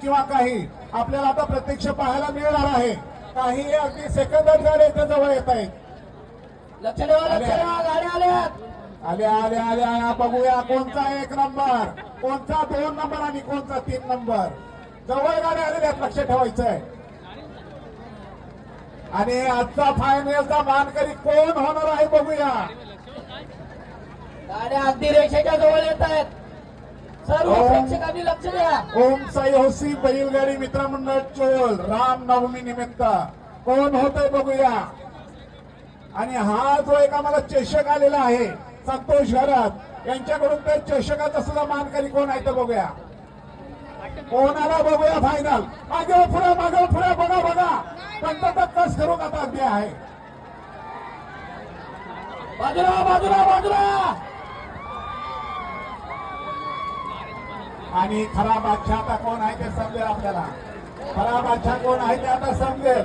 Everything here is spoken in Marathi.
किंवा काही आपल्याला आता प्रत्यक्ष पाहायला मिळणार आहे. काही अगदी सेकंदात गाड्या इथे जवळ येत आहेत. लक्ष ठेवा, लक्ष ठेवा, गाड्या आल्यात. आल्या आल्या आल्या बघूया कोणता 1 नंबर, कोणता 2 नंबर आणि कोणता 3 नंबर. जवळ गाड्या आलेल्या आहेत, लक्ष ठेवायचंय. आणि आजचा फायनलचा मानकरी कोण होणार आहे बघूया. गाड्या अगदी रेषेच्या जवळ येत आहेत. सर्व प्रेक्षकांनी लक्ष द्या. ओम साई हौसी बैलगाडी मित्रमंडळ चोल रामनवमी निमित्त कोण होतंय बघूया. आणि हा जो एक आम्हाला चषक आलेला आहे संतोष घरात, यांच्याकडून ते चषकाचा सुद्धा मानकरी कोण आहे तर बघूया. कोणाला बघूया फायनल. मागे पुढे मागे पुढे बघा बघा. पंत कस करून आता अगदी आहे. बाजूला बाजूला बाजूला. आणि खरा बादशाह आता कोण आहे ते समजेल आपल्याला. खरा बादशाह कोण आहे ते आता समजेल.